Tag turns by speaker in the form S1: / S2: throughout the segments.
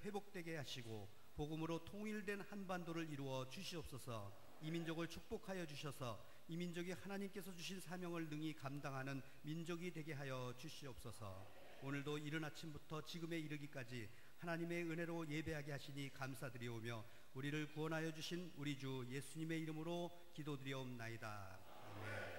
S1: 회복되게 하시고 복음으로 통일된 한반도를 이루어 주시옵소서. 이 민족을 축복하여 주셔서 이 민족이 하나님께서 주신 사명을 능히 감당하는 민족이 되게 하여 주시옵소서. 오늘도 이른 아침부터 지금에 이르기까지 하나님의 은혜로 예배하게 하시니 감사드리오며 우리를 구원하여 주신 우리 주 예수님의 이름으로 기도드리옵나이다. 아멘.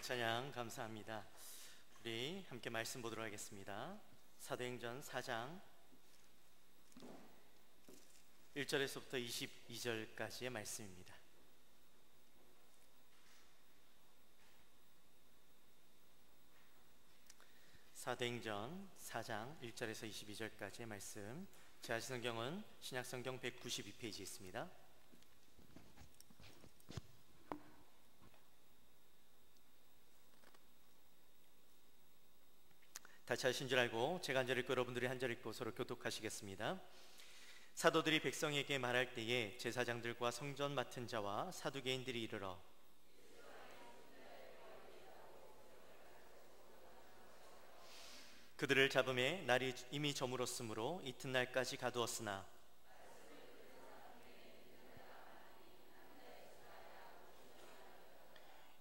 S2: 찬양 감사합니다. 우리 함께 말씀 보도록 하겠습니다. 사도행전 4장 1절에서부터 22절까지의 말씀입니다. 사도행전 4장 1절에서 22절까지의 말씀, 제 하신 성경은 신약성경 192페이지에 있습니다. 같이 하신 줄 알고 제가 한 절 읽고 여러분들이 한 절 읽고 서로 교독하시겠습니다. 사도들이 백성에게 말할 때에 제사장들과 성전 맡은 자와 사두개인들이 이르러 그들을 잡음에 날이 이미 저물었으므로 이튿날까지 가두었으나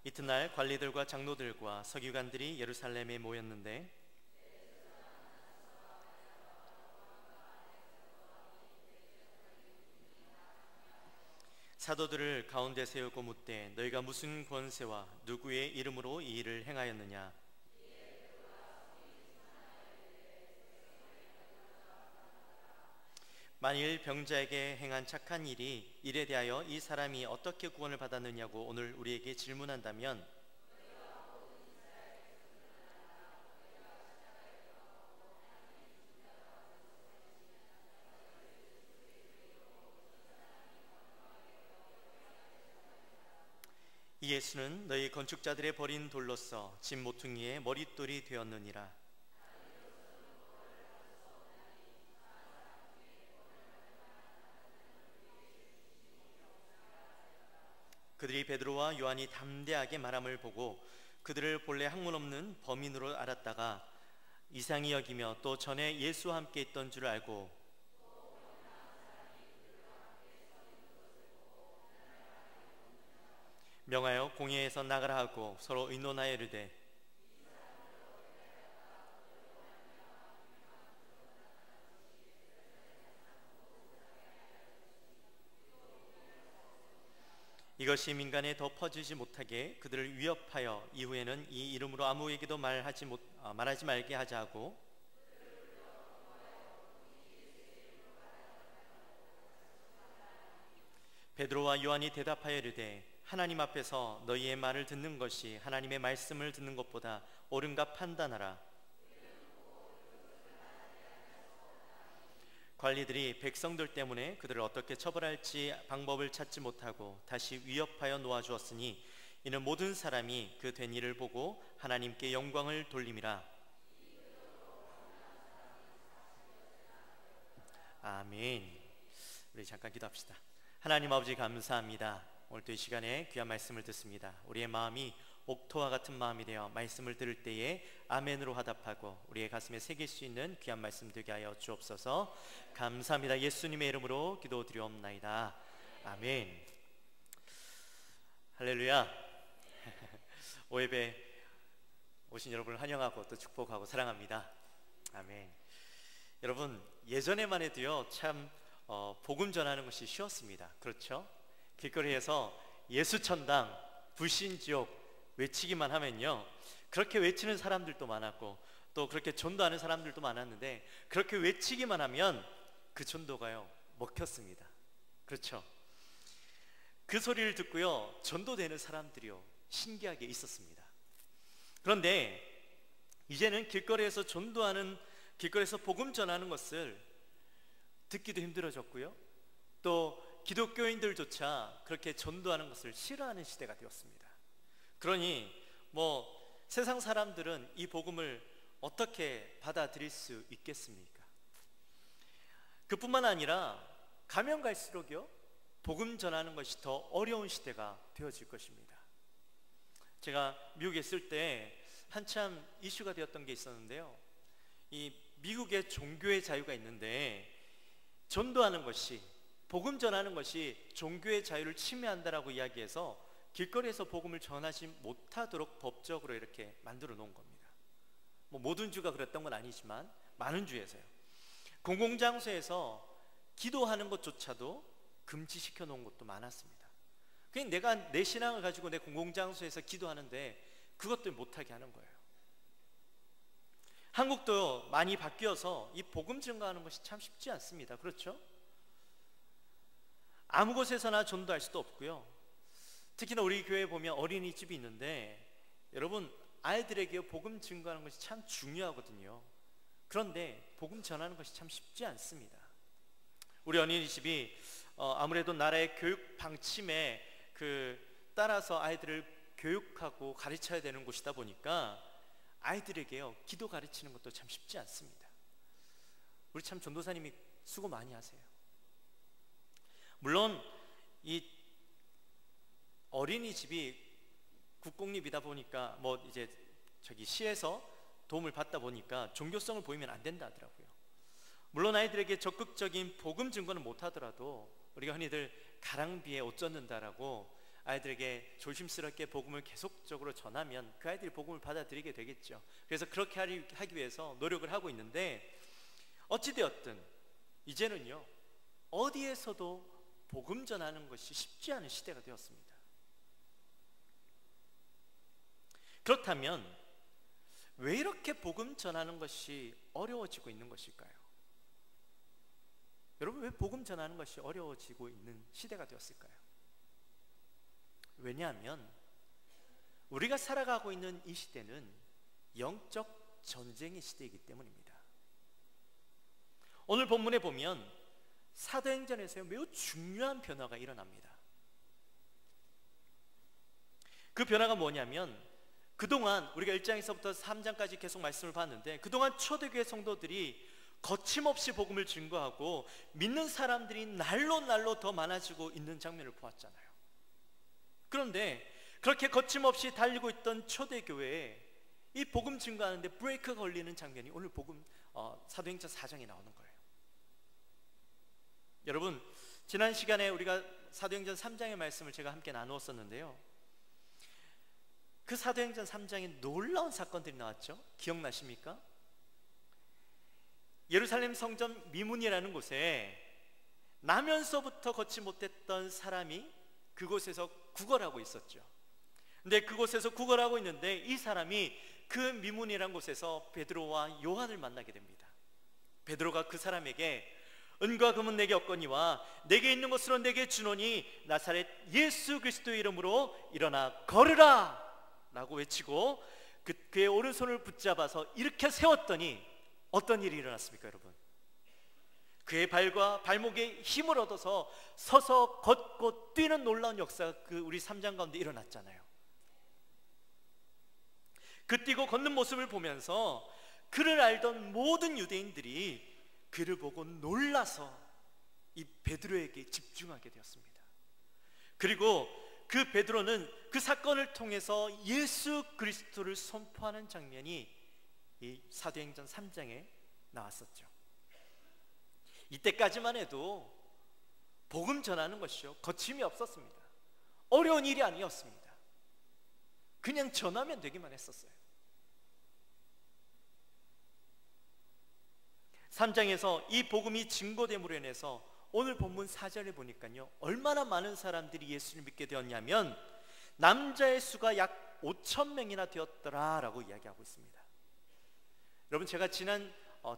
S2: 이튿날 관리들과 장로들과 서기관들이 예루살렘에 모였는데 사도들을 가운데 세우고 묻되 너희가 무슨 권세와 누구의 이름으로 이 일을 행하였느냐? 만일 병자에게 행한 착한 일이 일에 대하여 이 사람이 어떻게 구원을 받았느냐고 오늘 우리에게 질문한다면 이 예수는 너희 건축자들의 버린 돌로서 집 모퉁이의 머릿돌이 되었느니라. 그들이 베드로와 요한이 담대하게 말함을 보고 그들을 본래 학문 없는 범인으로 알았다가 이상히 여기며 또 전에 예수와 함께 있던 줄 알고 명하여 공회에서 나가라 하고 서로 의논하여 이르되 이것이 민간에 더 퍼지지 못하게 그들을 위협하여 이후에는 이 이름으로 아무에게도 말하지 말게 하자 하고 베드로와 요한이 대답하여 이르되 하나님 앞에서 너희의 말을 듣는 것이 하나님의 말씀을 듣는 것보다 옳은가 판단하라. 관리들이 백성들 때문에 그들을 어떻게 처벌할지 방법을 찾지 못하고 다시 위협하여 놓아주었으니 이는 모든 사람이 그 된 일을 보고 하나님께 영광을 돌림이라. 아멘. 우리 잠깐 기도합시다. 하나님 아버지 감사합니다. 오늘도 이 시간에 귀한 말씀을 듣습니다. 우리의 마음이 옥토와 같은 마음이 되어 말씀을 들을 때에 아멘으로 화답하고 우리의 가슴에 새길 수 있는 귀한 말씀 되게 하여 주옵소서. 감사합니다. 예수님의 이름으로 기도드리옵나이다. 아멘. 할렐루야. 오예배 오신 여러분을 환영하고 또 축복하고 사랑합니다. 아멘. 여러분, 예전에만 해도요 참 복음 전하는 것이 쉬웠습니다. 그렇죠? 길거리에서 예수천당, 불신지옥 외치기만 하면요 그렇게 외치는 사람들도 많았고 또 그렇게 전도하는 사람들도 많았는데 그렇게 외치기만 하면 그 전도가요 먹혔습니다. 그렇죠? 그 소리를 듣고요 전도되는 사람들이요 신기하게 있었습니다. 그런데 이제는 길거리에서 전도하는, 길거리에서 복음 전하는 것을 듣기도 힘들어졌고요 또 기독교인들조차 그렇게 전도하는 것을 싫어하는 시대가 되었습니다. 그러니 세상 사람들은 이 복음을 어떻게 받아들일 수 있겠습니까? 그뿐만 아니라 가면 갈수록요 복음 전하는 것이 더 어려운 시대가 되어질 것입니다. 제가 미국에 있을 때 한참 이슈가 되었던 게 있었는데요 이 미국의 종교의 자유가 있는데 전도하는 것이, 복음 전하는 것이 종교의 자유를 침해한다라고 이야기해서 길거리에서 복음을 전하지 못하도록 법적으로 이렇게 만들어 놓은 겁니다. 모든 주가 그랬던 건 아니지만 많은 주에서요 공공장소에서 기도하는 것조차도 금지시켜 놓은 것도 많았습니다. 그냥 내가 내 신앙을 가지고 내 공공장소에서 기도하는데 그것도 못하게 하는 거예요. 한국도 많이 바뀌어서 이 복음 증거하는 것이 참 쉽지 않습니다. 그렇죠? 아무 곳에서나 전도할 수도 없고요. 특히나 우리 교회에 보면 어린이집이 있는데 여러분, 아이들에게 복음 증거하는 것이 참 중요하거든요. 그런데 복음 전하는 것이 참 쉽지 않습니다. 우리 어린이집이 아무래도 나라의 교육 방침에 따라서 아이들을 교육하고 가르쳐야 되는 곳이다 보니까 아이들에게요, 기도 가르치는 것도 참 쉽지 않습니다. 우리 참 전도사님이 수고 많이 하세요. 물론 이 어린이집이 국공립이다 보니까 이제 시에서 도움을 받다 보니까 종교성을 보이면 안 된다 하더라고요. 물론 아이들에게 적극적인 복음 증거는 못 하더라도 우리가 흔히들 가랑비에 옷 젖는다라고 아이들에게 조심스럽게 복음을 계속적으로 전하면 그 아이들이 복음을 받아들이게 되겠죠. 그래서 그렇게 하기 위해서 노력을 하고 있는데, 어찌되었든 이제는요, 어디에서도 복음 전하는 것이 쉽지 않은 시대가 되었습니다. 그렇다면 왜 이렇게 복음 전하는 것이 어려워지고 있는 것일까요? 여러분, 왜 복음 전하는 것이 어려워지고 있는 시대가 되었을까요? 왜냐하면 우리가 살아가고 있는 이 시대는 영적 전쟁의 시대이기 때문입니다. 오늘 본문에 보면 사도행전에서 매우 중요한 변화가 일어납니다. 그 변화가 뭐냐면, 그동안 우리가 1장에서부터 3장까지 계속 말씀을 봤는데, 그동안 초대교회 성도들이 거침없이 복음을 증거하고 믿는 사람들이 날로 더 많아지고 있는 장면을 보았잖아요. 그런데 그렇게 거침없이 달리고 있던 초대교회에 이 복음 증거하는데 브레이크가 걸리는 장면이 오늘 사도행전 4장에 나오는 거예요. 여러분, 지난 시간에 우리가 사도행전 3장의 말씀을 제가 함께 나누었었는데요, 그 사도행전 3장에 놀라운 사건들이 나왔죠. 기억나십니까? 예루살렘 성전 미문이라는 곳에 나면서부터 걷지 못했던 사람이 그곳에서 구걸하고 있었죠. 근데 그곳에서 구걸하고 있는데 이 사람이 그 미문이라는 곳에서 베드로와 요한을 만나게 됩니다. 베드로가 그 사람에게 은과 금은 내게 없거니와 내게 있는 것으로 내게 주노니 나사렛 예수 그리스도의 이름으로 일어나 걸으라 라고 외치고 그의 오른손을 붙잡아서 일으켜 세웠더니 어떤 일이 일어났습니까, 여러분? 그의 발과 발목에 힘을 얻어서 서서 걷고 뛰는 놀라운 역사가 우리 3장 가운데 일어났잖아요. 그 뛰고 걷는 모습을 보면서 그를 알던 모든 유대인들이 그를 보고 놀라서 이 베드로에게 집중하게 되었습니다. 그리고 그 베드로는 그 사건을 통해서 예수 그리스도를 선포하는 장면이 이 사도행전 3장에 나왔었죠. 이때까지만 해도 복음 전하는 것이요, 거침이 없었습니다. 어려운 일이 아니었습니다. 그냥 전하면 되기만 했었어요. 3장에서 이 복음이 증거됨으로 인해서 오늘 본문 4절에 보니까요, 얼마나 많은 사람들이 예수를 믿게 되었냐면 남자의 수가 약 5,000명이나 되었더라 라고 이야기하고 있습니다. 여러분, 제가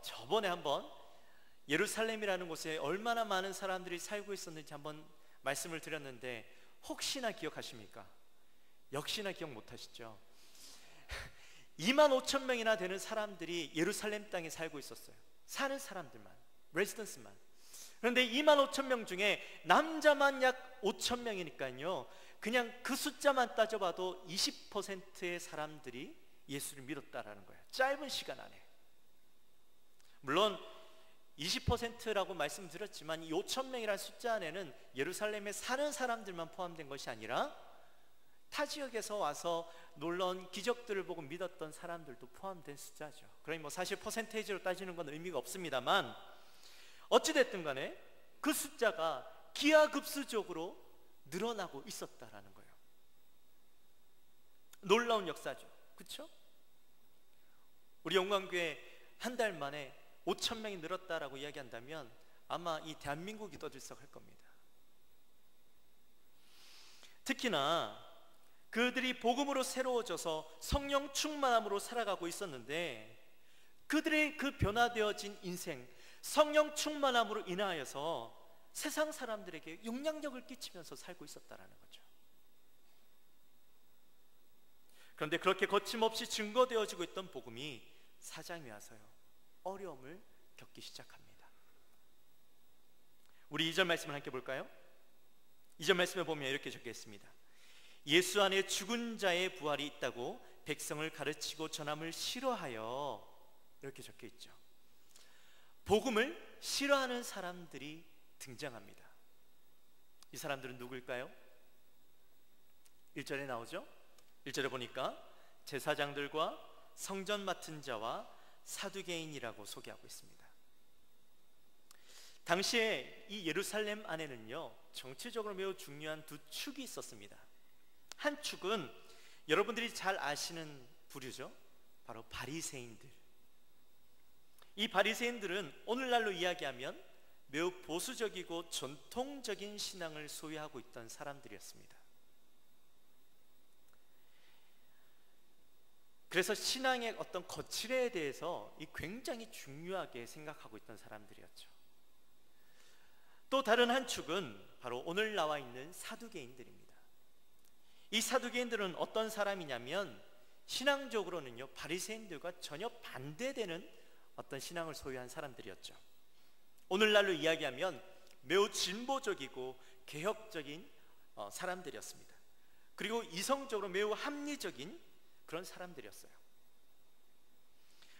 S2: 저번에 한번 예루살렘이라는 곳에 얼마나 많은 사람들이 살고 있었는지 한번 말씀을 드렸는데 혹시나 기억하십니까? 역시나 기억 못하시죠? 25,000명이나 되는 사람들이 예루살렘 땅에 살고 있었어요. 사는 사람들만, 레지던스만. 그런데 25,000명 중에 남자만 약 5,000명이니까요, 그냥 그 숫자만 따져봐도 20%의 사람들이 예수를 믿었다라는 거예요. 짧은 시간 안에. 물론 20%라고 말씀드렸지만 이 5,000명이라는 숫자 안에는 예루살렘에 사는 사람들만 포함된 것이 아니라 타 지역에서 와서 놀라운 기적들을 보고 믿었던 사람들도 포함된 숫자죠. 그러니 사실 퍼센테이지로 따지는 건 의미가 없습니다만 어찌됐든 간에 그 숫자가 기하급수적으로 늘어나고 있었다라는 거예요. 놀라운 역사죠. 그렇죠? 우리 영광교회 한 달 만에 5,000명이 늘었다라고 이야기한다면 아마 이 대한민국이 떠들썩할 겁니다. 특히나 그들이 복음으로 새로워져서 성령 충만함으로 살아가고 있었는데, 그들의 그 변화되어진 인생, 성령 충만함으로 인하여서 세상 사람들에게 영향력을 끼치면서 살고 있었다라는 거죠. 그런데 그렇게 거침없이 증거되어지고 있던 복음이 사장에 와서요, 어려움을 겪기 시작합니다. 우리 2절 말씀을 함께 볼까요? 2절 말씀에 보면 이렇게 적혀 있습니다. 예수 안에 죽은 자의 부활이 있다고 백성을 가르치고 전함을 싫어하여, 이렇게 적혀 있죠. 복음을 싫어하는 사람들이 등장합니다. 이 사람들은 누구일까요? 1절에 나오죠. 1절에 보니까 제사장들과 성전 맡은 자와 사두개인이라고 소개하고 있습니다. 당시에 이 예루살렘 안에는요, 정치적으로 매우 중요한 두 축이 있었습니다. 한 축은 여러분들이 잘 아시는 부류죠. 바로 바리새인들. 이 바리새인들은 오늘날로 이야기하면 매우 보수적이고 전통적인 신앙을 소유하고 있던 사람들이었습니다. 그래서 신앙의 어떤 거칠에 대해서 굉장히 중요하게 생각하고 있던 사람들이었죠. 또 다른 한 축은 바로 오늘 나와 있는 사두개인들입니다. 이 사두개인들은 어떤 사람이냐면, 신앙적으로는요, 바리새인들과 전혀 반대되는 어떤 신앙을 소유한 사람들이었죠. 오늘날로 이야기하면 매우 진보적이고 개혁적인 사람들이었습니다. 그리고 이성적으로 매우 합리적인 그런 사람들이었어요.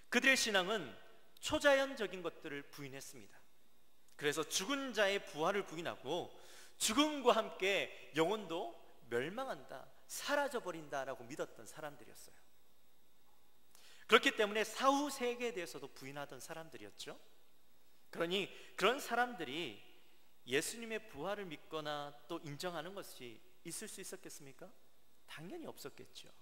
S2: 그들의 신앙은 초자연적인 것들을 부인했습니다. 그래서 죽은 자의 부활을 부인하고 죽음과 함께 영혼도 멸망한다, 사라져버린다라고 믿었던 사람들이었어요. 그렇기 때문에 사후 세계에 대해서도 부인하던 사람들이었죠. 그러니 그런 사람들이 예수님의 부활을 믿거나 또 인정하는 것이 있을 수 있었겠습니까? 당연히 없었겠죠.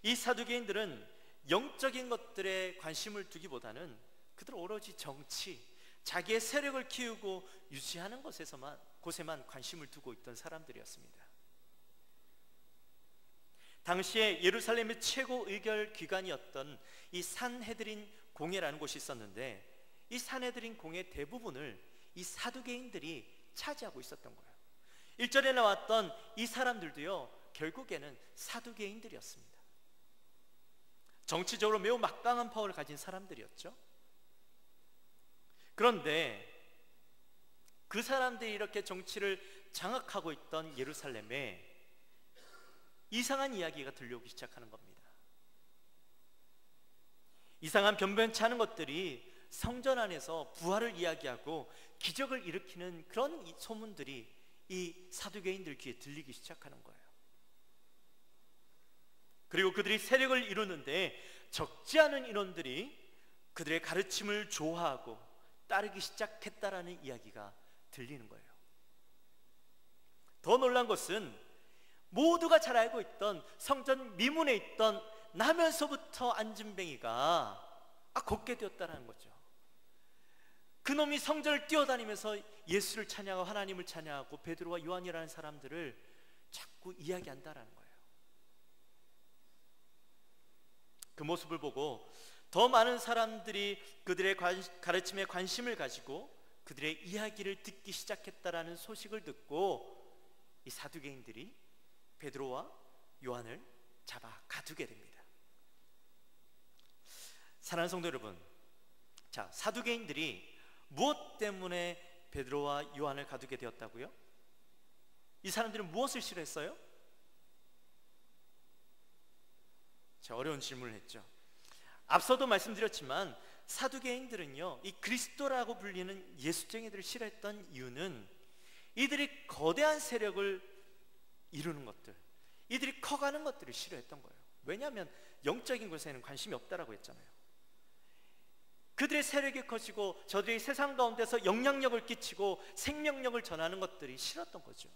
S2: 이 사두개인들은 영적인 것들에 관심을 두기보다는 그들은 오로지 정치, 자기의 세력을 키우고 유지하는 곳에만 관심을 두고 있던 사람들이었습니다. 당시에 예루살렘의 최고 의결 기관이었던 이 산헤드린 공회라는 곳이 있었는데, 이 산헤드린 공회 대부분을 이 사두개인들이 차지하고 있었던 거예요. 1절에 나왔던 이 사람들도요, 결국에는 사두개인들이었습니다. 정치적으로 매우 막강한 파워를 가진 사람들이었죠. 그런데 그 사람들이 이렇게 정치를 장악하고 있던 예루살렘에 이상한 이야기가 들려오기 시작하는 겁니다. 이상한 변변치 않은 것들이 성전 안에서 부활을 이야기하고 기적을 일으키는 그런 소문들이 이 사두개인들 귀에 들리기 시작하는 거예요. 그리고 그들이 세력을 이루는데 적지 않은 인원들이 그들의 가르침을 좋아하고 따르기 시작했다라는 이야기가 들리는 거예요. 더 놀란 것은 모두가 잘 알고 있던 성전 미문에 있던 나면서부터 안진뱅이가 걷게 되었다는 거죠. 그놈이 성전을 뛰어다니면서 예수를 찬양하고 하나님을 찬양하고 베드로와 요한이라는 사람들을 자꾸 이야기한다라는 거예요. 그 모습을 보고 더 많은 사람들이 그들의 가르침에 관심을 가지고 그들의 이야기를 듣기 시작했다라는 소식을 듣고 이 사두개인들이 베드로와 요한을 잡아 가두게 됩니다. 사랑하는 성도 여러분, 자, 사두개인들이 무엇 때문에 베드로와 요한을 가두게 되었다고요? 이 사람들은 무엇을 싫어했어요? 자, 어려운 질문을 했죠. 앞서도 말씀드렸지만 사두개인들은요, 이 그리스도라고 불리는 예수쟁이들을 싫어했던 이유는 이들이 거대한 세력을 이루는 것들, 이들이 커가는 것들을 싫어했던 거예요. 왜냐하면 영적인 것에는 관심이 없다라고 했잖아요. 그들의 세력이 커지고 저들이 세상 가운데서 영향력을 끼치고 생명력을 전하는 것들이 싫었던 거죠.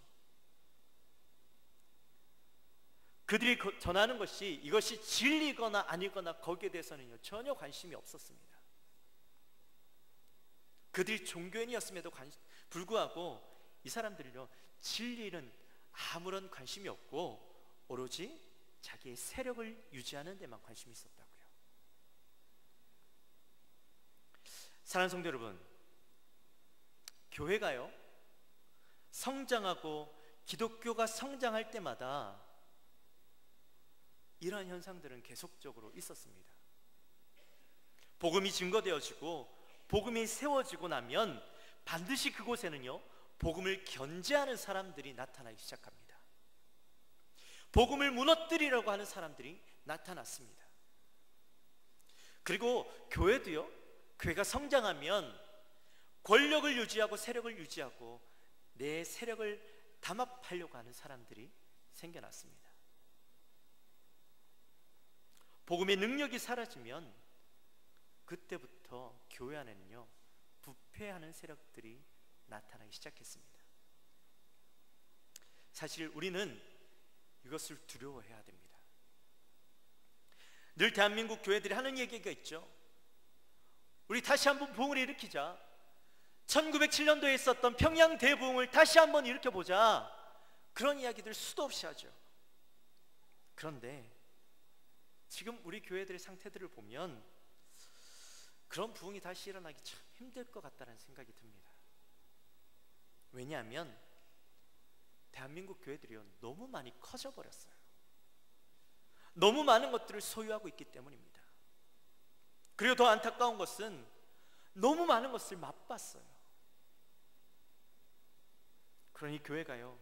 S2: 그들이 전하는 것이 이것이 진리거나 아니거나 거기에 대해서는 전혀 관심이 없었습니다. 그들이 종교인이었음에도 불구하고 이 사람들은요, 진리는 아무런 관심이 없고 오로지 자기의 세력을 유지하는 데만 관심이 있었다고요. 사랑하는 성도 여러분, 교회가요 성장하고 기독교가 성장할 때마다 이러한 현상들은 계속적으로 있었습니다. 복음이 증거되어지고 복음이 세워지고 나면 반드시 그곳에는요 복음을 견제하는 사람들이 나타나기 시작합니다. 복음을 무너뜨리려고 하는 사람들이 나타났습니다. 그리고 교회도요, 교회가 성장하면 권력을 유지하고 세력을 유지하고 내 세력을 담합하려고 하는 사람들이 생겨났습니다. 복음의 능력이 사라지면 그때부터 교회 안에는요 부패하는 세력들이 나타나기 시작했습니다. 사실 우리는 이것을 두려워해야 됩니다. 늘 대한민국 교회들이 하는 얘기가 있죠. 우리 다시 한번 부흥을 일으키자. 1907년도에 있었던 평양 대부흥을 다시 한번 일으켜보자. 그런 이야기들 수도 없이 하죠. 그런데 지금 우리 교회들의 상태들을 보면 그런 부흥이 다시 일어나기 참 힘들 것 같다는 생각이 듭니다. 왜냐하면 대한민국 교회들이요 너무 많이 커져버렸어요. 너무 많은 것들을 소유하고 있기 때문입니다. 그리고 더 안타까운 것은 너무 많은 것을 맛봤어요. 그러니 교회가요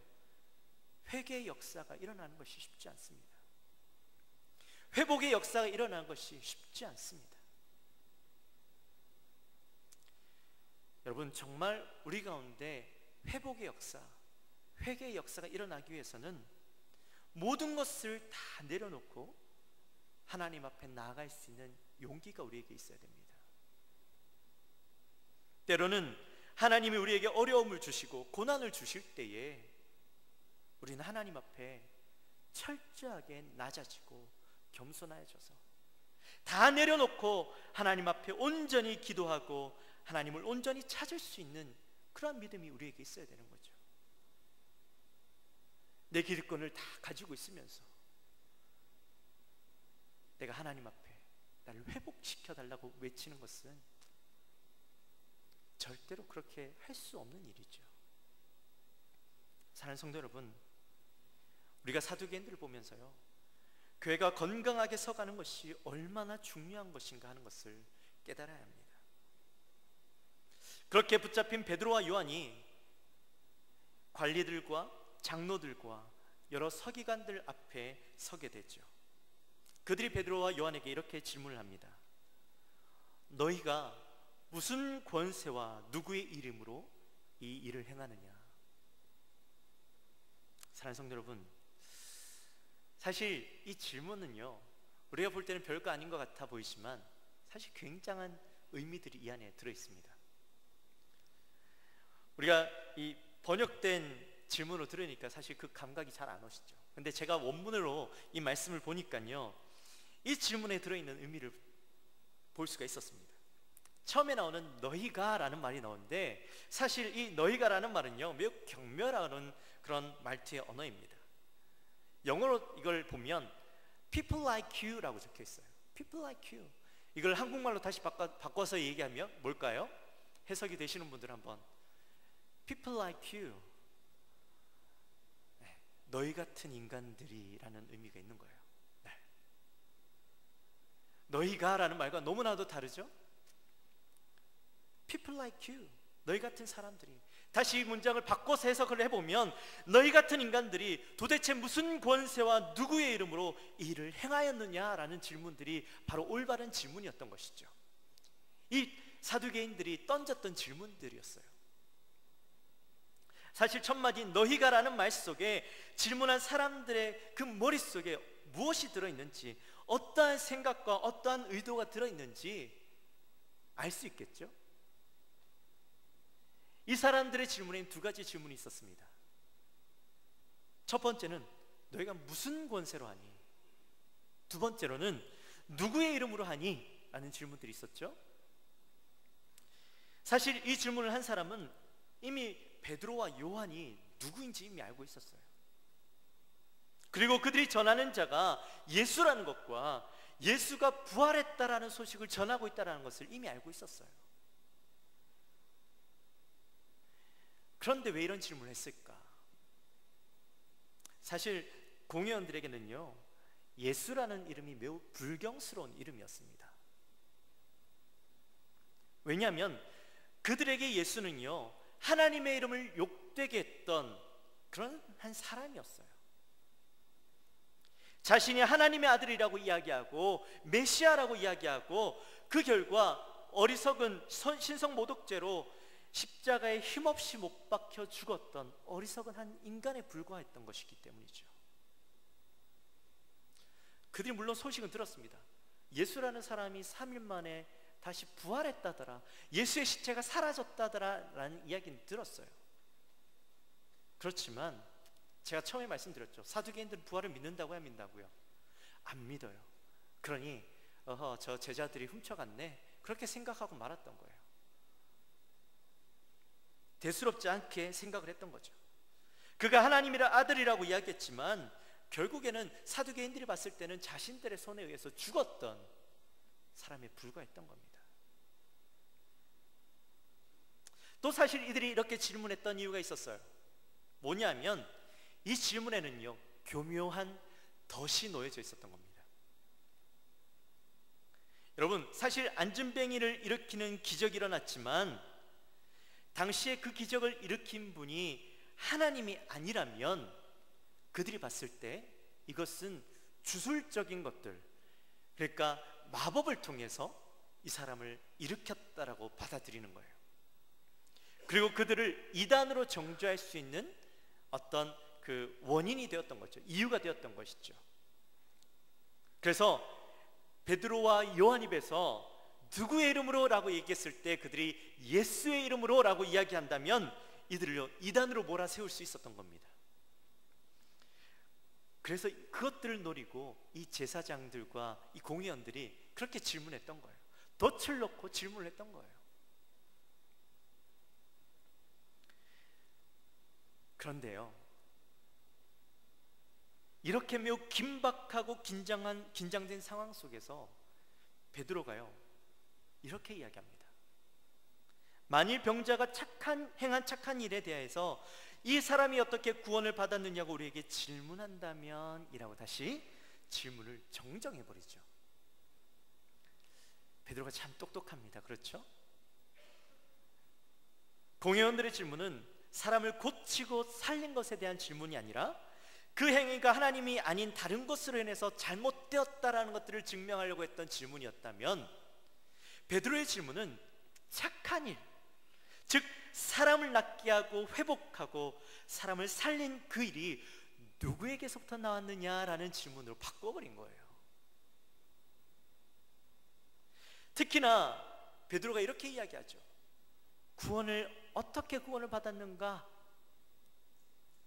S2: 회개의 역사가 일어나는 것이 쉽지 않습니다. 회복의 역사가 일어나는 것이 쉽지 않습니다. 여러분, 정말 우리 가운데 회복의 역사, 회개의 역사가 일어나기 위해서는 모든 것을 다 내려놓고 하나님 앞에 나아갈 수 있는 용기가 우리에게 있어야 됩니다. 때로는 하나님이 우리에게 어려움을 주시고 고난을 주실 때에 우리는 하나님 앞에 철저하게 낮아지고 겸손해져서 다 내려놓고 하나님 앞에 온전히 기도하고 하나님을 온전히 찾을 수 있는 그런 믿음이 우리에게 있어야 되는 거죠. 내 기득권을 다 가지고 있으면서 내가 하나님 앞에 나를 회복시켜 달라고 외치는 것은 절대로 그렇게 할 수 없는 일이죠. 사랑하는 성도 여러분, 우리가 사두개인들을 보면서요 교회가 건강하게 서가는 것이 얼마나 중요한 것인가 하는 것을 깨달아야 합니다. 그렇게 붙잡힌 베드로와 요한이 관리들과 장로들과 여러 서기관들 앞에 서게 되죠. 그들이 베드로와 요한에게 이렇게 질문을 합니다. 너희가 무슨 권세와 누구의 이름으로 이 일을 행하느냐? 사랑하는 성도 여러분, 사실 이 질문은요 우리가 볼 때는 별거 아닌 것 같아 보이지만 사실 굉장한 의미들이 이 안에 들어있습니다. 우리가 이 번역된 질문으로 들으니까 사실 그 감각이 잘 안 오시죠. 근데 제가 원문으로 이 말씀을 보니까요 이 질문에 들어있는 의미를 볼 수가 있었습니다. 처음에 나오는 너희가 라는 말이 나오는데 사실 이 너희가 라는 말은요 매우 경멸하는 그런 말투의 언어입니다. 영어로 이걸 보면 people like you 라고 적혀 있어요. people like you. 이걸 한국말로 다시 바꿔서 얘기하면 뭘까요? 해석이 되시는 분들 한번 people like you, 네, 너희 같은 인간들이라는 의미가 있는 거예요. 네. 너희가 라는 말과 너무나도 다르죠? people like you, 너희 같은 사람들이. 다시 이 문장을 바꿔서 해석을 해보면 너희 같은 인간들이 도대체 무슨 권세와 누구의 이름으로 이 일을 행하였느냐라는 질문들이 바로 올바른 질문이었던 것이죠. 이 사두개인들이 던졌던 질문들이었어요. 사실 첫마디 너희가라는 말 속에 질문한 사람들의 그 머릿속에 무엇이 들어있는지, 어떠한 생각과 어떠한 의도가 들어있는지 알 수 있겠죠? 이 사람들의 질문에는 두 가지 질문이 있었습니다. 첫 번째는 너희가 무슨 권세로 하니? 두 번째로는 누구의 이름으로 하니? 라는 질문들이 있었죠. 사실 이 질문을 한 사람은 이미 베드로와 요한이 누구인지 이미 알고 있었어요. 그리고 그들이 전하는 자가 예수라는 것과 예수가 부활했다라는 소식을 전하고 있다는 것을 이미 알고 있었어요. 그런데 왜 이런 질문을 했을까? 사실 공회원들에게는요, 예수라는 이름이 매우 불경스러운 이름이었습니다. 왜냐하면 그들에게 예수는요, 하나님의 이름을 욕되게 했던 그런 한 사람이었어요. 자신이 하나님의 아들이라고 이야기하고 메시아라고 이야기하고 그 결과 어리석은 신성 모독죄로 십자가에 힘없이 못 박혀 죽었던 어리석은 한 인간에 불과했던 것이기 때문이죠. 그들이 물론 소식은 들었습니다. 예수라는 사람이 3일 만에 다시 부활했다더라, 예수의 시체가 사라졌다더라 라는 이야기는 들었어요. 그렇지만 제가 처음에 말씀드렸죠. 사두개인들은 부활을 믿는다고 안 믿는다고요? 안 믿어요. 그러니 저 제자들이 훔쳐갔네, 그렇게 생각하고 말았던 거예요. 대수롭지 않게 생각을 했던 거죠. 그가 하나님이라 아들이라고 이야기했지만 결국에는 사두개인들이 봤을 때는 자신들의 손에 의해서 죽었던 사람에 불과했던 겁니다. 또 사실 이들이 이렇게 질문했던 이유가 있었어요. 뭐냐면 이 질문에는요, 교묘한 덫이 놓여져 있었던 겁니다. 여러분, 사실 안진뱅이를 일으키는 기적이 일어났지만 당시에 그 기적을 일으킨 분이 하나님이 아니라면 그들이 봤을 때 이것은 주술적인 것들, 그러니까 마법을 통해서 이 사람을 일으켰다라고 받아들이는 거예요. 그리고 그들을 이단으로 정죄할 수 있는 어떤 그 원인이 되었던 거죠. 이유가 되었던 것이죠. 그래서 베드로와 요한 입에서 누구의 이름으로 라고 얘기했을 때 그들이 예수의 이름으로 라고 이야기한다면 이들을 이단으로 몰아세울 수 있었던 겁니다. 그래서 그것들을 노리고 이 제사장들과 이 공회원들이 그렇게 질문했던 거예요. 덫을 놓고 질문을 했던 거예요. 그런데요, 이렇게 매우 긴박하고 긴장된 상황 속에서 베드로가요, 이렇게 이야기합니다. 만일 병자가 행한 착한 일에 대해서 이 사람이 어떻게 구원을 받았느냐고 우리에게 질문한다면 이라고 다시 질문을 정정해버리죠. 베드로가 참 똑똑합니다. 그렇죠? 공회원들의 질문은 사람을 고치고 살린 것에 대한 질문이 아니라 그 행위가 하나님이 아닌 다른 것으로 인해서 잘못되었다라는 것들을 증명하려고 했던 질문이었다면, 베드로의 질문은 착한 일, 즉 사람을 낫게 하고 회복하고 사람을 살린 그 일이 누구에게서부터 나왔느냐라는 질문으로 바꿔버린 거예요. 특히나 베드로가 이렇게 이야기하죠. 어떻게 구원을 받았는가?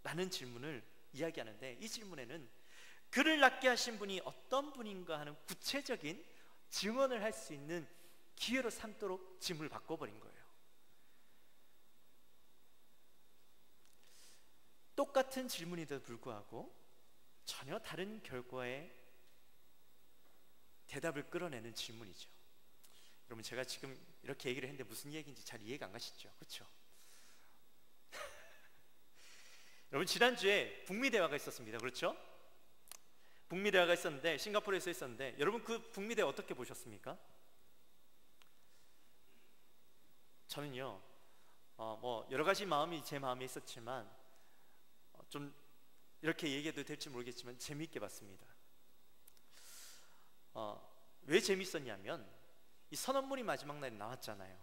S2: 라는 질문을 이야기하는데, 이 질문에는 그를 낫게 하신 분이 어떤 분인가 하는 구체적인 증언을 할 수 있는 기회로 삼도록 질문을 바꿔버린 거예요. 똑같은 질문에도 불구하고 전혀 다른 결과의 대답을 끌어내는 질문이죠. 여러분, 제가 지금 이렇게 얘기를 했는데 무슨 얘기인지 잘 이해가 안 가시죠? 그렇죠? 여러분, 지난주에 북미대화가 있었습니다. 그렇죠? 북미대화가 있었는데, 싱가포르에서 있었는데, 여러분 그 북미대화 어떻게 보셨습니까? 저는요, 여러 가지 마음이 제 마음에 있었지만 좀 이렇게 얘기해도 될지 모르겠지만 재미있게 봤습니다. 왜 재밌었냐면 이 선언문이 마지막 날에 나왔잖아요.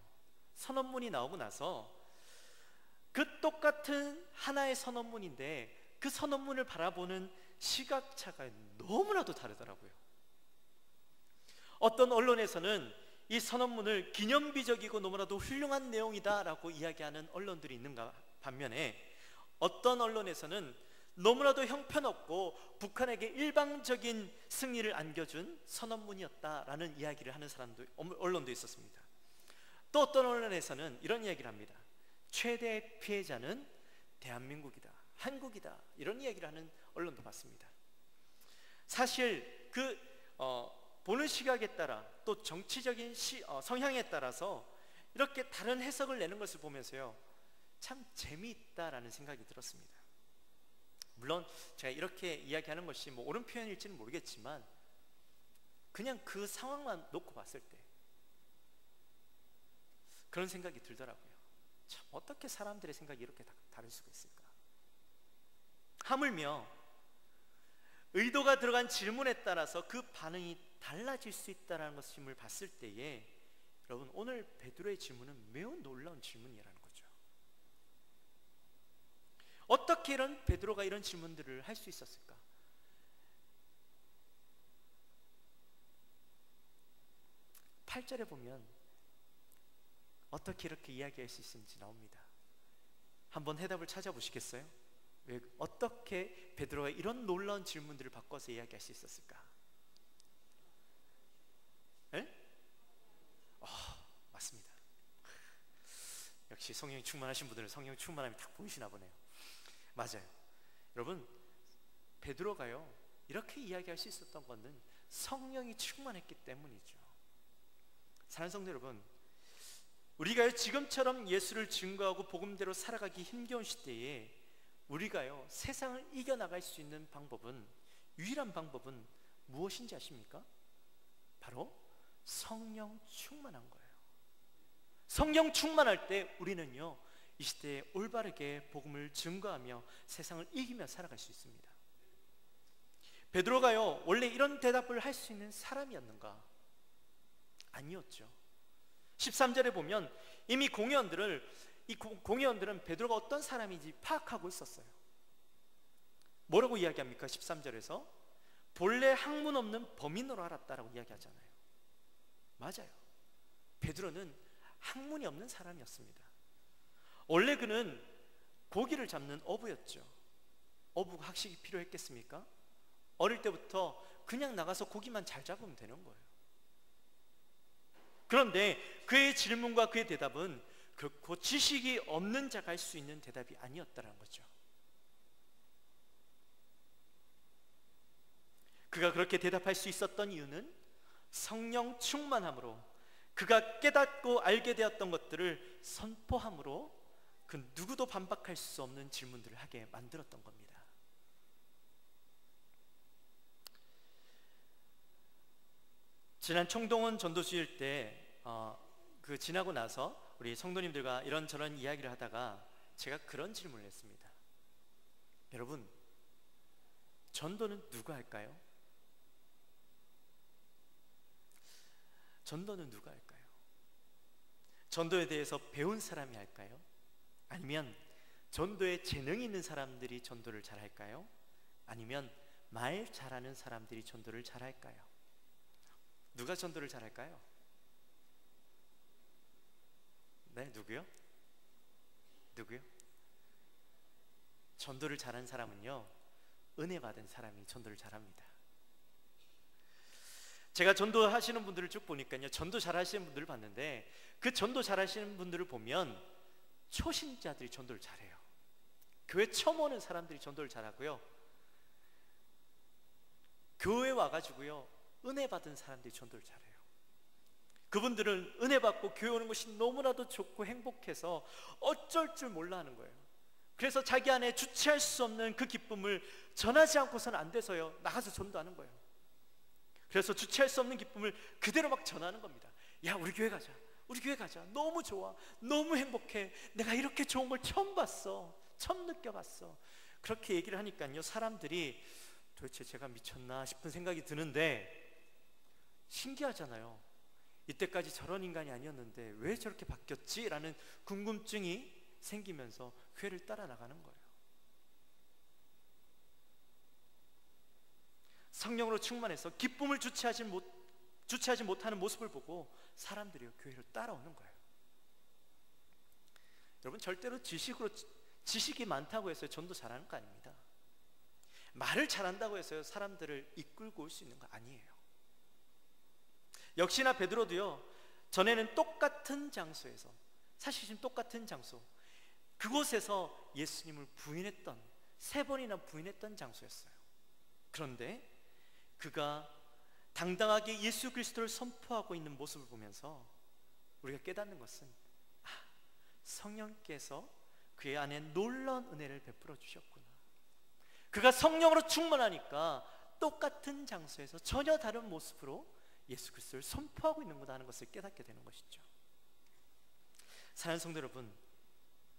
S2: 선언문이 나오고 나서 그 똑같은 하나의 선언문인데 그 선언문을 바라보는 시각차가 너무나도 다르더라고요. 어떤 언론에서는 이 선언문을 기념비적이고 너무나도 훌륭한 내용이다라고 이야기하는 언론들이 있는가 반면에, 어떤 언론에서는 너무나도 형편없고 북한에게 일방적인 승리를 안겨준 선언문이었다라는 이야기를 하는 언론도 있었습니다. 또 어떤 언론에서는 이런 이야기를 합니다. 최대 피해자는 대한민국이다, 한국이다, 이런 이야기를 하는 언론도 봤습니다. 사실 그 보는 시각에 따라 또 정치적인 성향에 따라서 이렇게 다른 해석을 내는 것을 보면서요, 참 재미있다라는 생각이 들었습니다. 물론 제가 이렇게 이야기하는 것이 뭐 옳은 표현일지는 모르겠지만 그냥 그 상황만 놓고 봤을 때 그런 생각이 들더라고요. 참 어떻게 사람들의 생각이 이렇게 다를 수가 있을까? 하물며 의도가 들어간 질문에 따라서 그 반응이 달라질 수 있다는 것임을 봤을 때에, 여러분, 오늘 베드로의 질문은 매우 놀라운 질문이라는 거죠. 어떻게 베드로가 이런 질문들을 할 수 있었을까? 8절에 보면 어떻게 이렇게 이야기할 수 있는지 나옵니다. 한번 해답을 찾아보시겠어요? 왜, 어떻게 베드로가 이런 놀라운 질문들을 바꿔서 이야기할 수 있었을까? 에? 맞습니다. 역시 성령이 충만하신 분들은 성령 충만함이 딱 보이시나 보네요. 맞아요. 여러분, 베드로가요 이렇게 이야기할 수 있었던 것은 성령이 충만했기 때문이죠. 사랑하는 성도 여러분, 우리가요 지금처럼 예수를 증거하고 복음대로 살아가기 힘겨운 시대에 우리가요 세상을 이겨나갈 수 있는 방법은, 유일한 방법은 무엇인지 아십니까? 바로 성령 충만한 거예요. 성령 충만할 때 우리는요 이 시대에 올바르게 복음을 증거하며 세상을 이기며 살아갈 수 있습니다. 베드로가요 원래 이런 대답을 할 수 있는 사람이었는가? 아니었죠. 13절에 보면 이미 공회원들은 베드로가 어떤 사람인지 파악하고 있었어요. 뭐라고 이야기합니까? 13절에서 본래 학문 없는 범인으로 알았다라고 이야기하잖아요. 맞아요. 베드로는 학문이 없는 사람이었습니다. 원래 그는 고기를 잡는 어부였죠. 어부가 학식이 필요했겠습니까? 어릴 때부터 그냥 나가서 고기만 잘 잡으면 되는 거예요. 그런데 그의 질문과 그의 대답은 결코 지식이 없는 자가 할 수 있는 대답이 아니었다는 거죠. 그가 그렇게 대답할 수 있었던 이유는 성령 충만함으로, 그가 깨닫고 알게 되었던 것들을 선포함으로 그 누구도 반박할 수 없는 질문들을 하게 만들었던 겁니다. 지난 총동원 전도주일 때 그 지나고 나서 우리 성도님들과 이런저런 이야기를 하다가 제가 그런 질문을 했습니다. 여러분, 전도는 누가 할까요? 전도는 누가 할까요? 전도에 대해서 배운 사람이 할까요? 아니면 전도에 재능이 있는 사람들이 전도를 잘 할까요? 아니면 말 잘하는 사람들이 전도를 잘 할까요? 누가 전도를 잘 할까요? 네, 누구요? 전도를 잘하는 사람은요 은혜 받은 사람이 전도를 잘합니다. 제가 전도하시는 분들을 쭉 보니까요, 전도 잘하시는 분들을 봤는데 그 전도 잘하시는 분들을 보면 초신자들이 전도를 잘해요. 교회 처음 오는 사람들이 전도를 잘하고요, 교회 와가지고요 은혜 받은 사람들이 전도를 잘해요. 그분들은 은혜 받고 교회 오는 것이 너무나도 좋고 행복해서 어쩔 줄 몰라 하는 거예요. 그래서 자기 안에 주체할 수 없는 그 기쁨을 전하지 않고서는 안 돼서요 나가서 전도하는 거예요. 그래서 주체할 수 없는 기쁨을 그대로 막 전하는 겁니다. 야, 우리 교회 가자, 우리 교회 가자, 너무 좋아, 너무 행복해, 내가 이렇게 좋은 걸 처음 봤어, 처음 느껴봤어. 그렇게 얘기를 하니까요 사람들이 도대체 제가 미쳤나 싶은 생각이 드는데, 신기하잖아요. 이때까지 저런 인간이 아니었는데 왜 저렇게 바뀌었지? 라는 궁금증이 생기면서 교회를 따라 나가는 거예요. 성령으로 충만해서 기쁨을 주체하지 못하는 모습을 보고 사람들이 교회로 따라오는 거예요. 여러분, 절대로 지식이 많다고 해서 전도 잘하는 거 아닙니다. 말을 잘한다고 해서 사람들을 이끌고 올 수 있는 거 아니에요. 역시나 베드로도요 전에는 똑같은 장소에서, 사실 지금 똑같은 장소, 그곳에서 예수님을 부인했던, 3번이나 부인했던 장소였어요. 그런데 그가 당당하게 예수 그리스도를 선포하고 있는 모습을 보면서 우리가 깨닫는 것은 성령께서 그의 안에 놀라운 은혜를 베풀어 주셨구나. 그가 성령으로 충만하니까 똑같은 장소에서 전혀 다른 모습으로 예수 그리스도를 선포하고 있는구나 하는 것을 깨닫게 되는 것이죠. 사랑하는 성도 여러분,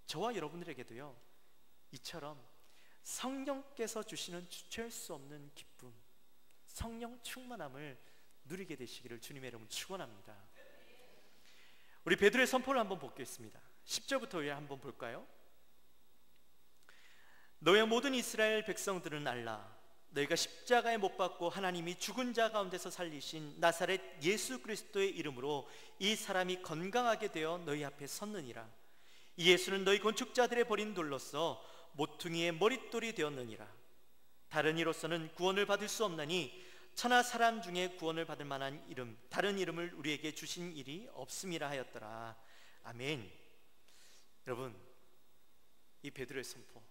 S2: 저와 여러분들에게도요, 이처럼 성령께서 주시는 주체할 수 없는 기쁨, 성령 충만함을 누리게 되시기를 주님의 이름으로 축원합니다. 우리 베드로의 선포를 한번 보겠습니다. 10절부터 한번 볼까요? 너의 모든 이스라엘 백성들은 알라. 너희가 십자가에 못 박고 하나님이 죽은 자 가운데서 살리신 나사렛 예수 그리스도의 이름으로 이 사람이 건강하게 되어 너희 앞에 섰느니라. 이 예수는 너희 건축자들의 버린 돌로서 모퉁이의 머릿돌이 되었느니라. 다른 이로서는 구원을 받을 수 없나니 천하 사람 중에 구원을 받을 만한 이름 다른 이름을 우리에게 주신 일이 없음이라 하였더라. 아멘. 여러분, 이 베드로의 선포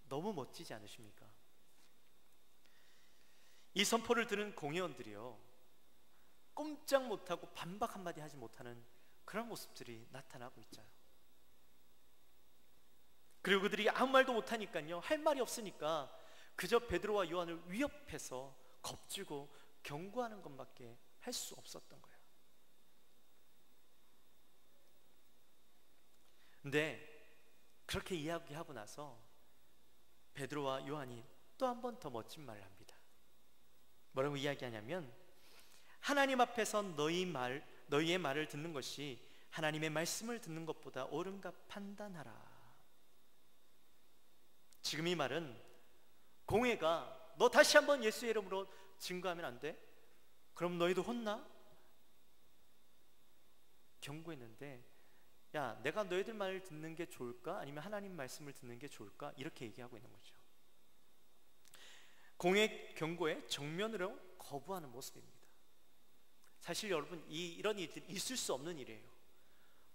S2: 너무 멋지지 않으십니까? 이 선포를 들은 공회원들이요, 꼼짝 못하고 반박 한마디 하지 못하는 그런 모습들이 나타나고 있잖아요. 그리고 그들이 아무 말도 못하니까요, 할 말이 없으니까 그저 베드로와 요한을 위협해서 겁주고 경고하는 것밖에 할 수 없었던 거예요. 근데 그렇게 이야기하고 나서 베드로와 요한이 또 한 번 더 멋진 말을 합니다. 뭐라고 이야기하냐면, 하나님 앞에서 너희의 말을 듣는 것이 하나님의 말씀을 듣는 것보다 옳은가 판단하라. 지금 이 말은 공회가 너 다시 한번 예수의 이름으로 증거하면 안 돼? 그럼 너희도 혼나? 경고했는데, 야, 내가 너희들 말을 듣는 게 좋을까? 아니면 하나님 말씀을 듣는 게 좋을까? 이렇게 얘기하고 있는 거죠. 공회 경고에 정면으로 거부하는 모습입니다. 사실 여러분, 이런 일이 있을 수 없는 일이에요.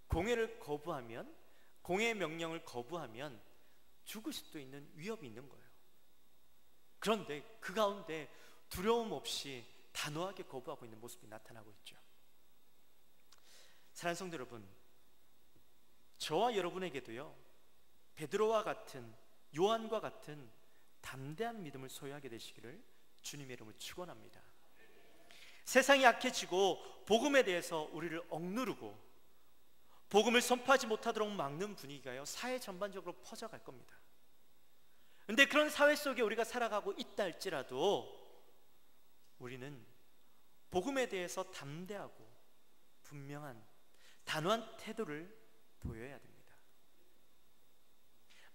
S2: 공회를 거부하면, 공회의 명령을 거부하면 죽을 수도 있는 위협이 있는 거예요. 그런데 그 가운데 두려움 없이 단호하게 거부하고 있는 모습이 나타나고 있죠. 사랑하는 성도 여러분, 저와 여러분에게도요, 베드로와 같은, 요한과 같은 담대한 믿음을 소유하게 되시기를 주님의 이름으로 축원합니다. 세상이 약해지고 복음에 대해서 우리를 억누르고 복음을 선포하지 못하도록 막는 분위기가요, 사회 전반적으로 퍼져갈 겁니다. 근데 그런 사회 속에 우리가 살아가고 있다 할지라도 우리는 복음에 대해서 담대하고 분명한 단호한 태도를 보여야 됩니다.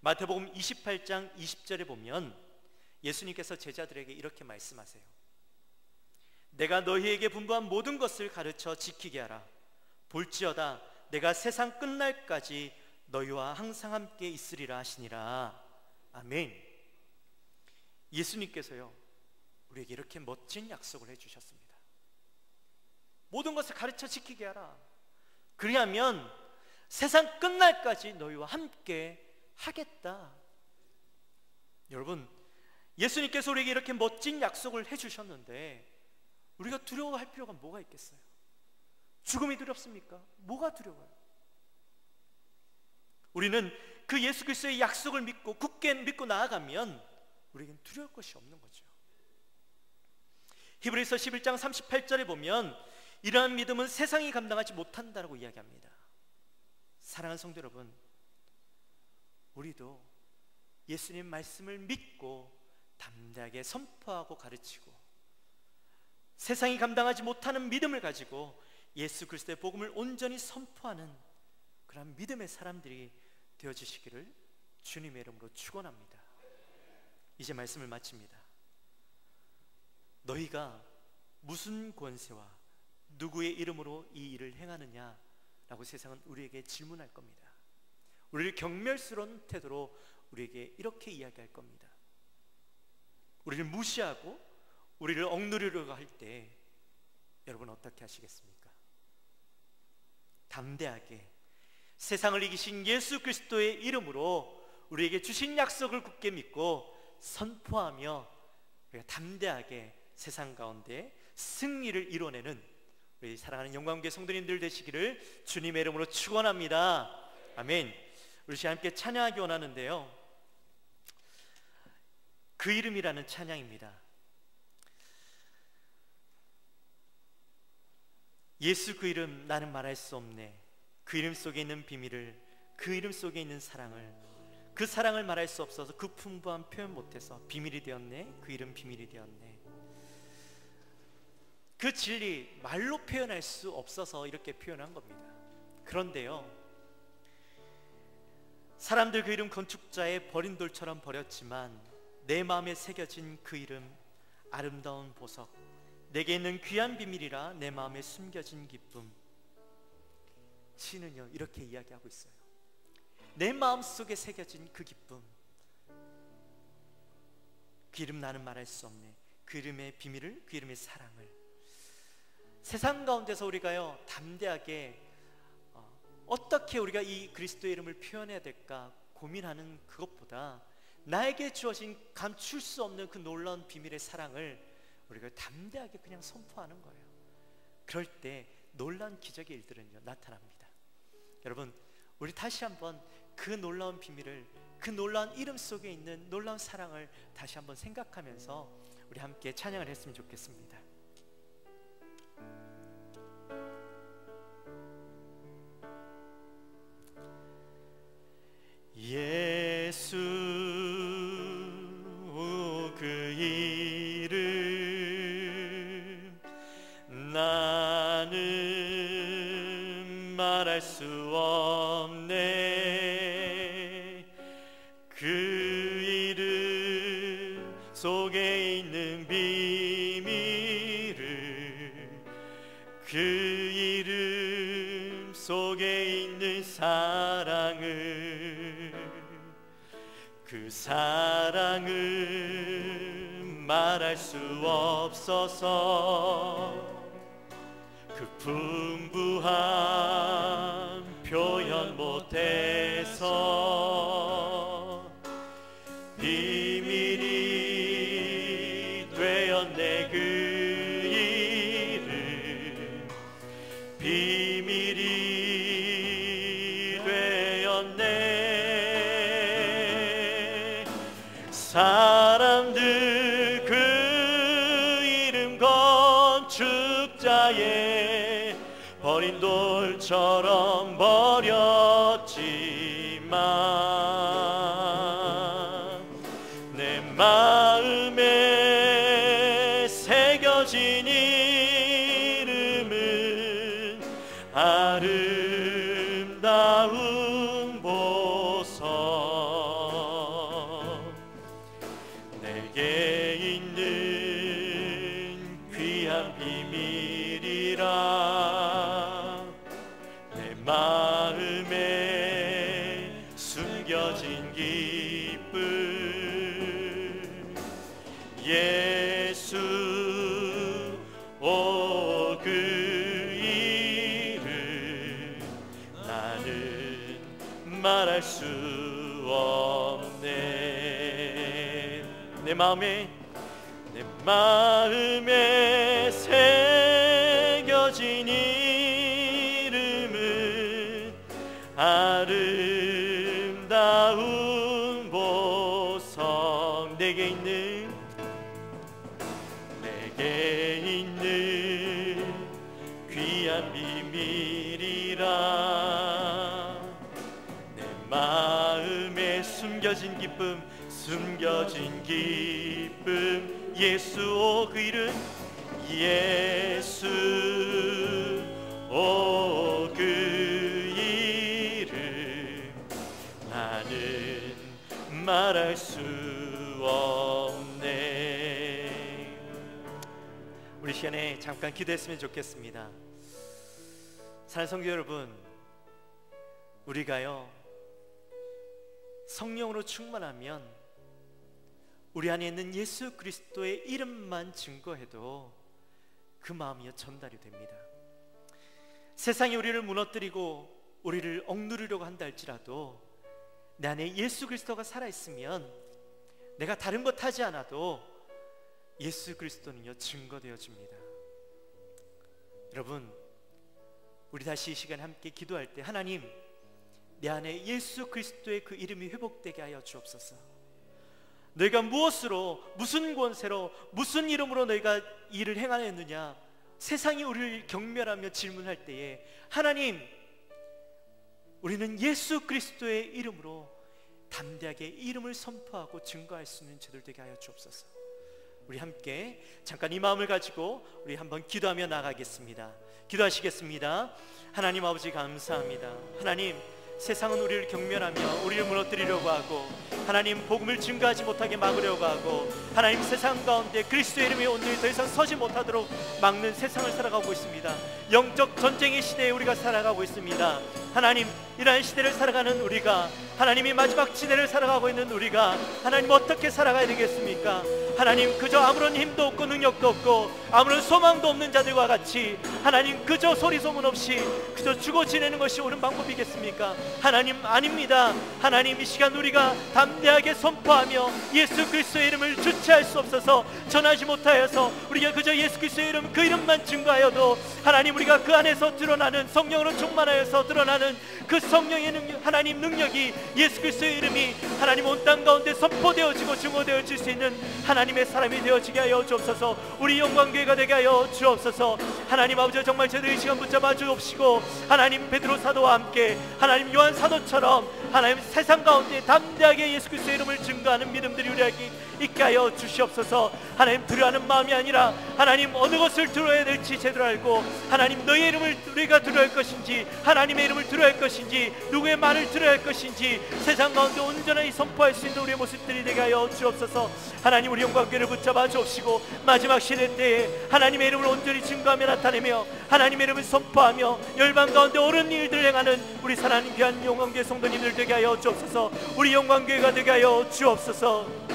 S2: 마태복음 28장 20절에 보면 예수님께서 제자들에게 이렇게 말씀하세요. 내가 너희에게 분부한 모든 것을 가르쳐 지키게 하라. 볼지어다 내가 세상 끝날까지 너희와 항상 함께 있으리라 하시니라. 아멘. 예수님께서요, 우리에게 이렇게 멋진 약속을 해주셨습니다. 모든 것을 가르쳐 지키게 하라. 그리하면 세상 끝날까지 너희와 함께 하겠다. 여러분, 예수님께서 우리에게 이렇게 멋진 약속을 해주셨는데 우리가 두려워할 필요가 뭐가 있겠어요? 죽음이 두렵습니까? 뭐가 두려워요? 우리는 그 예수 그리스도의 약속을 믿고 굳게 믿고 나아가면 우리에겐 두려울 것이 없는 거죠. 히브리서 11장 38절에 보면 이러한 믿음은 세상이 감당하지 못한다라고 이야기합니다. 사랑하는 성도 여러분, 우리도 예수님 말씀을 믿고 담대하게 선포하고 가르치고 세상이 감당하지 못하는 믿음을 가지고 예수 그리스도의 복음을 온전히 선포하는 그런 믿음의 사람들이 되어주시기를 주님의 이름으로 축원합니다. 이제 말씀을 마칩니다. 너희가 무슨 권세와 누구의 이름으로 이 일을 행하느냐 라고 세상은 우리에게 질문할 겁니다. 우리를 경멸스러운 태도로 우리에게 이렇게 이야기할 겁니다. 우리를 무시하고 우리를 억누르려고 할 때 여러분 어떻게 하시겠습니까? 담대하게 세상을 이기신 예수 그리스도의 이름으로 우리에게 주신 약속을 굳게 믿고 선포하며 우리가 담대하게 세상 가운데 승리를 이뤄내는 우리 사랑하는 영광교회 성도님들 되시기를 주님의 이름으로 축원합니다. 아멘. 우리 시간 함께 찬양하기 원하는데요, 그 이름이라는 찬양입니다. 예수 그 이름 나는 말할 수 없네. 그 이름 속에 있는 비밀을, 그 이름 속에 있는 사랑을, 그 사랑을 말할 수 없어서 그 풍부한 표현 못해서 비밀이 되었네. 그 이름 비밀이 되었네. 그 진리 말로 표현할 수 없어서 이렇게 표현한 겁니다. 그런데요, 사람들 그 이름 건축자의 버린 돌처럼 버렸지만 내 마음에 새겨진 그 이름 아름다운 보석, 내게 있는 귀한 비밀이라 내 마음에 숨겨진 기쁨. 시는요 이렇게 이야기하고 있어요. 내 마음속에 새겨진 그 기쁨, 그 이름 나는 말할 수 없네. 그 이름의 비밀을, 그 이름의 사랑을 세상 가운데서 우리가요 담대하게 어떻게 우리가 이 그리스도의 이름을 표현해야 될까 고민하는 그것보다 나에게 주어진 감출 수 없는 그 놀라운 비밀의 사랑을 우리가 담대하게 그냥 선포하는 거예요. 그럴 때 놀라운 기적의 일들은요 나타납니다. 여러분, 우리 다시 한번 그 놀라운 비밀을, 그 놀라운 이름 속에 있는 놀라운 사랑을 다시 한번 생각하면서 우리 함께 찬양을 했으면 좋겠습니다. 예수 그 이름 나는 말할 수 없네. 그 이름 속에 있는 비밀을, 그 이름 속에 있는 사랑을, 그 사랑을 말할 수 없어서 그 풍부한 표현 못해서 비밀이 되었네. 그 이름 비밀이 되었네. 사람들 그 이름 건축자의 버린 돌처럼 버렸지만 내 마음에 새겨진 이름은 아름다운 보석, 내게 있는 귀한 비밀이라 내 마음에 숨겨진 기쁨. 예수 오 그 이름 나는 말할 수 없네. 내 마음에 새겨진 이름은 아름다운 보석, 내게 있는 귀한 비밀이라 내 마음에 숨겨진 기쁨, 숨겨진 기쁨. 예수 오 그 이름, 예수 오 그 이름 나는 말할 수 없네. 우리 시간에 잠깐 기도했으면 좋겠습니다. 사랑하는 성도 여러분, 우리가요 성령으로 충만하면 우리 안에 있는 예수 그리스도의 이름만 증거해도 그 마음이 전달이 됩니다. 세상이 우리를 무너뜨리고 우리를 억누르려고 한다 할지라도 내 안에 예수 그리스도가 살아있으면 내가 다른 것 하지 않아도 예수 그리스도는요 증거되어집니다. 여러분, 우리 다시 이 시간 함께 기도할 때 하나님, 내 안에 예수 그리스도의 그 이름이 회복되게 하여 주옵소서. 너희가 무엇으로, 무슨 권세로, 무슨 이름으로 너희가 일을 행하였느냐, 세상이 우리를 경멸하며 질문할 때에 하나님, 우리는 예수 그리스도의 이름으로 담대하게 이름을 선포하고 증거할 수 있는 저들 되게 하여 주옵소서. 우리 함께 잠깐 이 마음을 가지고 우리 한번 기도하며 나가겠습니다. 기도하시겠습니다. 하나님 아버지 감사합니다. 하나님, 세상은 우리를 경멸하며 우리를 무너뜨리려고 하고 하나님 복음을 증거하지 못하게 막으려고 하고 하나님 세상 가운데 그리스도의 이름이 온전히 더 이상 서지 못하도록 막는 세상을 살아가고 있습니다. 영적 전쟁의 시대에 우리가 살아가고 있습니다. 하나님, 이러한 시대를 살아가는 우리가, 하나님이 마지막 시대를 살아가고 있는 우리가 하나님 어떻게 살아가야 되겠습니까? 하나님, 그저 아무런 힘도 없고 능력도 없고 아무런 소망도 없는 자들과 같이 하나님 그저 소리 소문 없이 그저 죽어 지내는 것이 옳은 방법이겠습니까? 하나님, 아닙니다. 하나님, 이 시간 우리가 담대하게 선포하며 예수 그리스도의 이름을 주체할 수 없어서 전하지 못하여서 우리가 그저 예수 그리스도의 이름, 그 이름만 증거하여도 하나님, 우리가 그 안에서 드러나는 성령으로 충만하여서 드러나는 그 성령의 능력, 하나님 능력이 예수 그리스도의 이름이 하나님 온 땅 가운데 선포되어지고 증거되어질 수 있는 하나님의 사람이 되어지게 하여 주옵소서. 우리 영광교회가 되게 하여 주옵소서. 하나님 아버지, 정말 저희들 이 시간 붙잡아 주옵시고 하나님 베드로 사도와 함께 하나님 요한 사도처럼 하나님 세상 가운데 담대하게 예수 그리스도의 이름을 증거하는 믿음들이 우리에게 있게 하여 주시옵소서. 하나님, 두려워하는 마음이 아니라 하나님 어느 것을 들어야 될지 제대로 알고 하나님 너의 이름을 우리가 들어야 할 것인지 하나님의 이름을 들어야 할 것인지 누구의 말을 들어야 할 것인지 세상 가운데 온전히 선포할 수 있는 우리의 모습들이 되게 하여 주옵소서. 하나님, 우리 영광교회를 붙잡아 주옵시고 마지막 시대 때에 하나님의 이름을 온전히 증거하며 나타내며 하나님의 이름을 선포하며 열방 가운데 옳은 일들을 행하는 우리 사랑하는 귀한 영광교회 성도님들 되게 하여 주옵소서. 우리 영광교회가 되게 하여 주옵소서.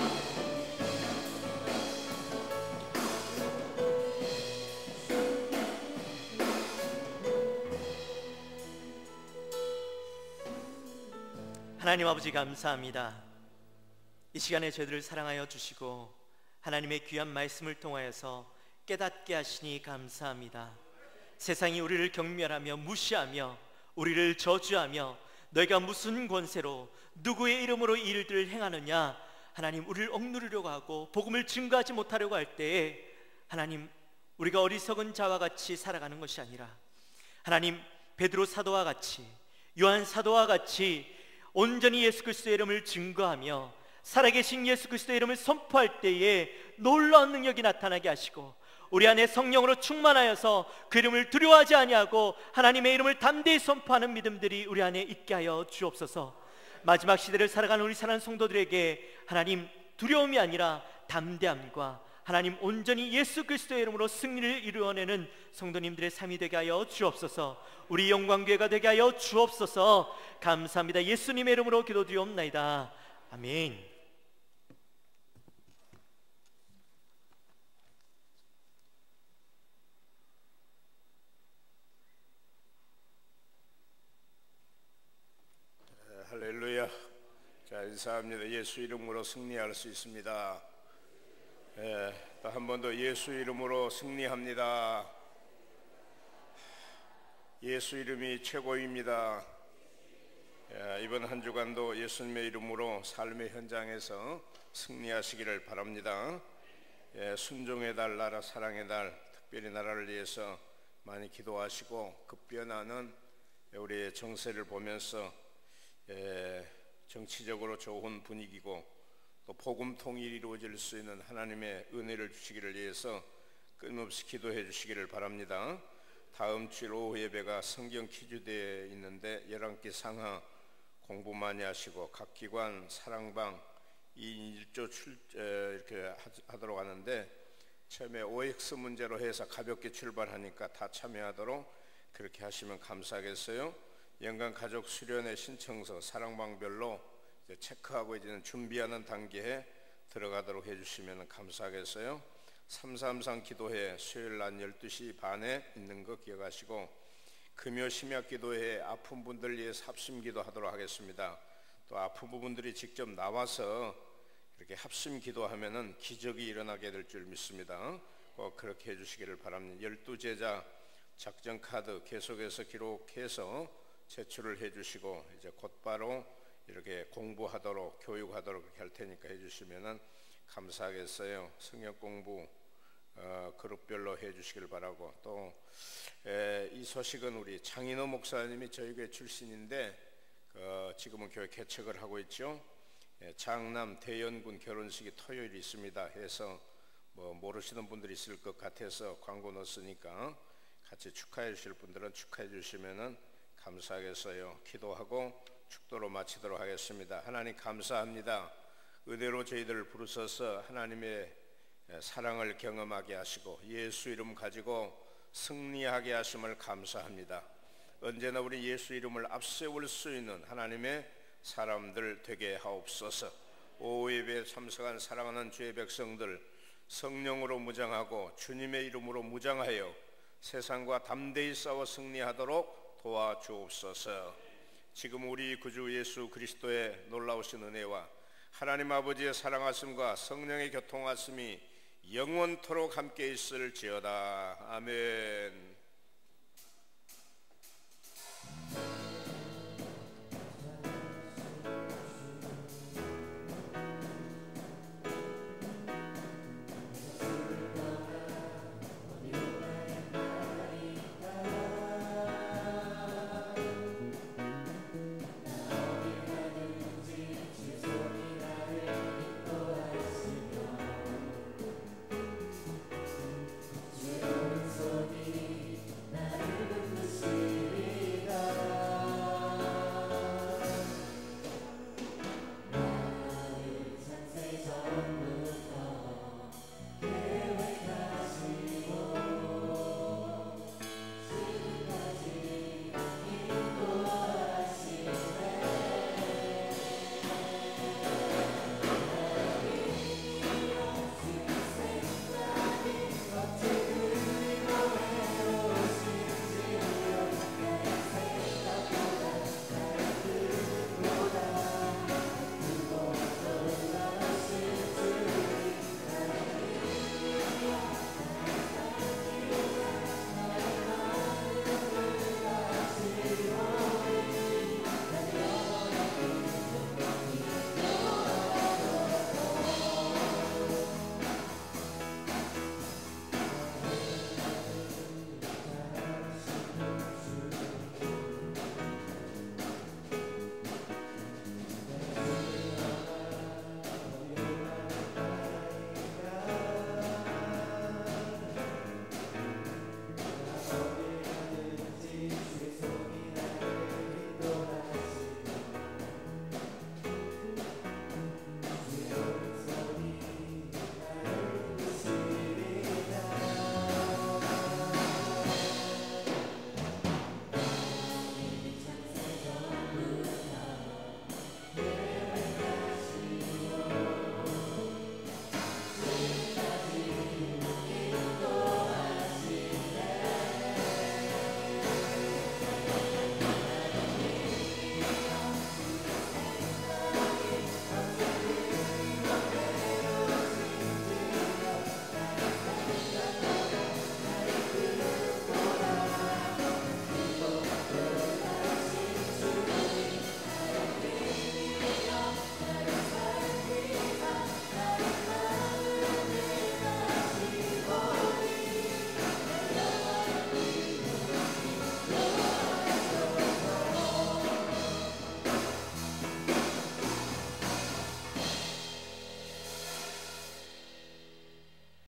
S2: 하나님 아버지 감사합니다. 이 시간에 저희들을 사랑하여 주시고 하나님의 귀한 말씀을 통하여서 깨닫게 하시니 감사합니다. 세상이 우리를 경멸하며 무시하며 우리를 저주하며 너희가 무슨 권세로 누구의 이름으로 이 일들을 행하느냐, 하나님 우리를 억누르려고 하고 복음을 증거하지 못하려고 할 때에 하나님, 우리가 어리석은 자와 같이 살아가는 것이 아니라 하나님 베드로 사도와 같이 요한 사도와 같이 온전히 예수 그리스도의 이름을 증거하며 살아계신 예수 그리스도의 이름을 선포할 때에 놀라운 능력이 나타나게 하시고 우리 안에 성령으로 충만하여서 그 이름을 두려워하지 아니하고 하나님의 이름을 담대히 선포하는 믿음들이 우리 안에 있게 하여 주옵소서. 마지막 시대를 살아가는 우리 사랑하는 성도들에게 하나님, 두려움이 아니라 담대함과 하나님 온전히 예수 그리스도의 이름으로 승리를 이루어내는 성도님들의 삶이 되게 하여 주옵소서. 우리 영광교회가 되게 하여 주옵소서. 감사합니다. 예수님의 이름으로 기도드리옵나이다. 아멘.
S3: 할렐루야. 자, 인사합니다. 예수 이름으로 승리할 수 있습니다. 또 한 번 더 예수 이름으로 승리합니다. 예수 이름이 최고입니다. 이번 한 주간도 예수님의 이름으로 삶의 현장에서 승리하시기를 바랍니다. 순종의 달, 나라 사랑의 달, 특별히 나라를 위해서 많이 기도하시고 급변하는 우리의 정세를 보면서 정치적으로 좋은 분위기고 또 복음 통일이 이루어질 수 있는 하나님의 은혜를 주시기를 위해서 끊임없이 기도해 주시기를 바랍니다. 다음 주일 오후 예배가 성경 퀴즈대에 있는데 11개 상하 공부 많이 하시고 각 기관 사랑방 2인 1조 이렇게 하도록 하는데 처음에 OX 문제로 해서 가볍게 출발하니까 다 참여하도록 그렇게 하시면 감사하겠어요. 연간 가족 수련회 신청서 사랑방별로 체크하고 이제는 준비하는 단계에 들어가도록 해주시면 감사하겠어요. 333 기도회 수요일 낮 12시 반에 있는 거 기억하시고 금요 심야 기도회 아픈 분들 위해서 합심 기도하도록 하겠습니다. 또 아픈 분들이 직접 나와서 이렇게 합심 기도하면은 기적이 일어나게 될 줄 믿습니다. 꼭 그렇게 해주시기를 바랍니다. 12제자 작전 카드 계속해서 기록해서 제출을 해주시고 이제 곧바로 이렇게 공부하도록 교육하도록 그렇게 할 테니까 해주시면은 감사하겠어요. 성경 공부 그룹별로 해주시길 바라고, 또 이 소식은 우리 장인호 목사님이 저희 교회 출신인데 지금은 교회 개척을 하고 있죠. 장남 대연군 결혼식이 토요일이 있습니다 해서 뭐 모르시는 분들이 있을 것 같아서 광고 넣었으니까 같이 축하해 주실 분들은 축하해 주시면은 감사하겠어요. 기도하고 축도로 마치도록 하겠습니다. 하나님 감사합니다. 의대로 저희들을 부르셔서 하나님의 사랑을 경험하게 하시고 예수 이름 가지고 승리하게 하심을 감사합니다. 언제나 우리 예수 이름을 앞세울 수 있는 하나님의 사람들 되게 하옵소서. 오예배에 참석한 사랑하는 주의 백성들 성령으로 무장하고 주님의 이름으로 무장하여 세상과 담대히 싸워 승리하도록 도와주옵소서. 지금 우리 구주 예수 그리스도의 놀라우신 은혜와 하나님 아버지의 사랑하심과 성령의 교통하심이 영원토록 함께 있을지어다. 아멘.